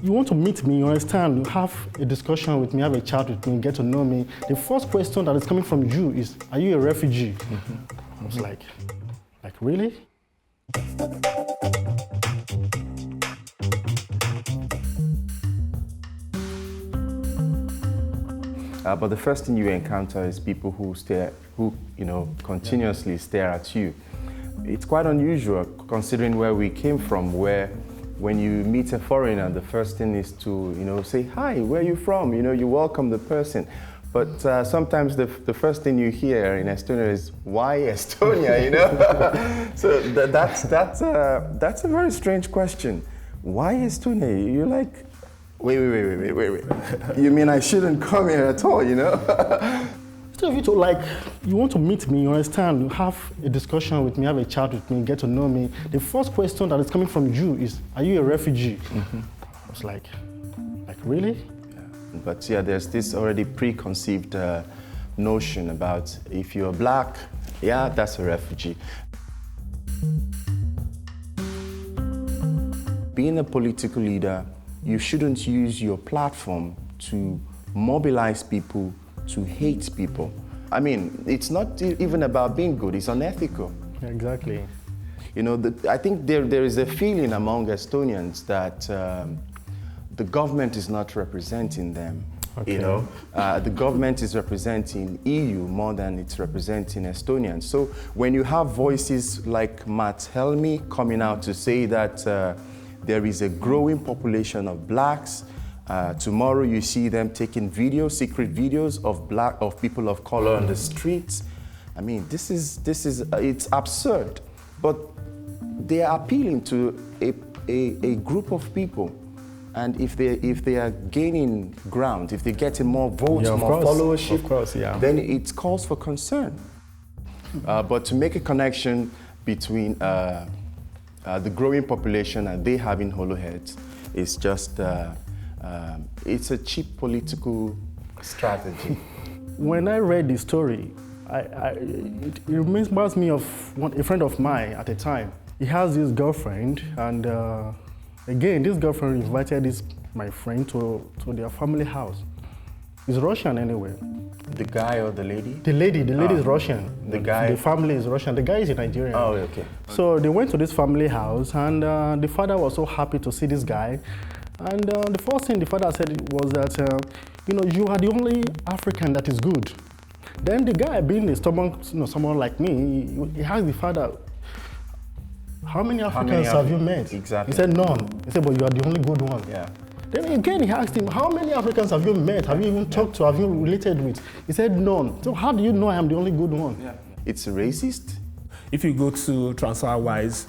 you want to meet me, you understand, have a discussion with me, have a chat with me, get to know me, the first question that is coming from you is, are you a refugee? I was like, really? But the first thing you encounter is people who continuously stare at you. It's quite unusual considering where we came from, where when you meet a foreigner, the first thing is to, say, hi, where are you from? You welcome the person. But sometimes the first thing you hear in Estonia is, why Estonia, So that's a very strange question. Why Estonia? You're like, wait. You mean I shouldn't come here at all, So if you want to meet me, you understand, have a discussion with me, have a chat with me, get to know me, the first question that is coming from you is, are you a refugee? I was like, really? Yeah. But there's this already preconceived notion about if you're black, that's a refugee. Being a political leader, you shouldn't use your platform to mobilize people to hate people. I mean, it's not even about being good, it's unethical. Exactly. I think there is a feeling among Estonians that the government is not representing them. Okay. The government is representing EU more than it's representing Estonians. So when you have voices like Matt Helmy coming out to say that there is a growing population of blacks, tomorrow you see them taking videos, secret videos of people of color on the streets. I mean, this is it's absurd, but they are appealing to a group of people, and if they are gaining ground, if they're getting more votes, more followership, then it calls for concern. But to make a connection between the growing population and they having hollow heads is just. It's a cheap political strategy. When I read the story, it reminds me of a friend of mine at the time. He has this girlfriend, and again, this girlfriend invited my friend to their family house. He's Russian anyway. The guy or the lady? The lady is Russian. The guy? The family is Russian. The guy is Nigerian. Oh, okay. So they went to this family house, and the father was so happy to see this guy. And the first thing the father said was that, you are the only African that is good. Then the guy, being a stubborn, someone like me, he asked the father, how many Africans have you met? Exactly. He said, none. He said, but you are the only good one. Yeah. Then again he asked him, how many Africans have you met? Have you even talked to? Have you related with? He said, none. So how do you know I am the only good one? Yeah. It's racist. If you go to TransferWise,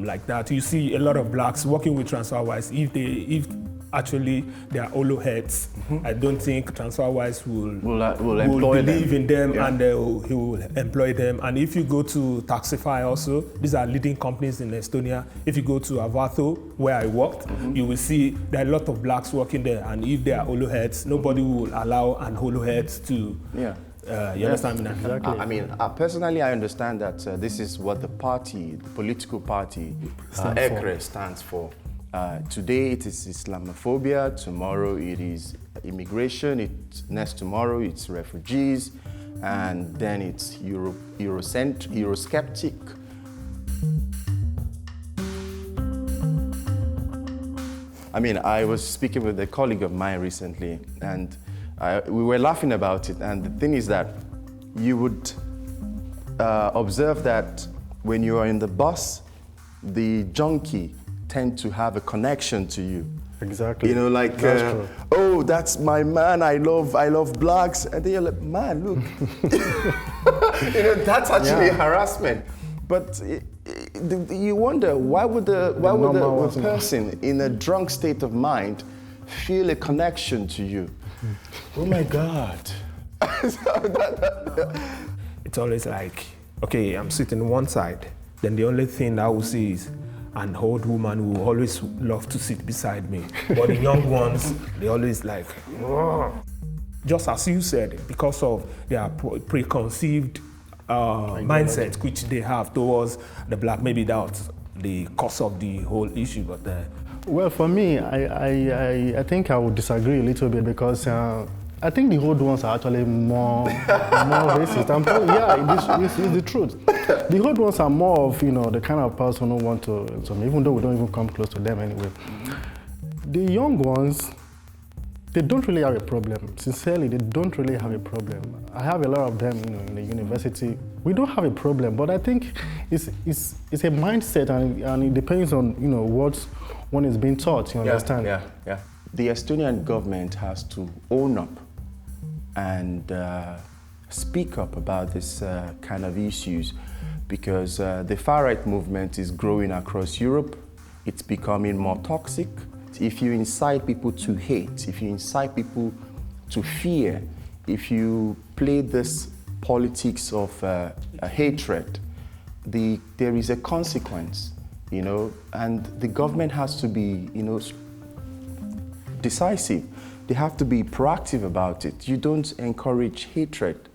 like that, you see a lot of blacks working with TransferWise. If actually they are hollow heads, I don't think TransferWise will believe in them, and he will employ them. And if you go to Taxify also, these are leading companies in Estonia. If you go to Avato, where I worked, you will see there are a lot of blacks working there. And if they are hollow heads, nobody will allow an hollow head to. Yeah. You understand me? Exactly. I mean, personally, I understand that this is what the political party, ECRE, stands for. Today it is Islamophobia, tomorrow it is immigration, next tomorrow it's refugees, and then it's Eurosceptic. I mean, I was speaking with a colleague of mine recently, and we were laughing about it, and the thing is that you would observe that when you are in the bus, the junkie tend to have a connection to you. Exactly. Like, oh, that's my man, I love blacks, and then you're like, man, look. That's actually harassment. But you wonder, why would a person in a drunk state of mind feel a connection to you? Oh my God. It's always like, okay, I'm sitting on one side, then the only thing I will see is an old woman who always love to sit beside me. But the young ones, they always like, oh. Just as you said, because of their preconceived mindset which they have towards the black, maybe that's the cause of the whole issue. But Well, for me, I think I would disagree a little bit because I think the old ones are actually more racist. It's the truth. The old ones are more of, the kind of person who want to, even though we don't even come close to them anyway. The young ones, they don't really have a problem. Sincerely, they don't really have a problem. I have a lot of them, in the university. We don't have a problem, but I think it's a mindset, and it depends on, what one is being taught. You understand? Yeah. The Estonian government has to own up and speak up about this kind of issues, because the far-right movement is growing across Europe. It's becoming more toxic. If you incite people to hate, if you incite people to fear, if you play this politics of hatred, there is a consequence, and the government has to be, decisive. They have to be proactive about it. You don't encourage hatred.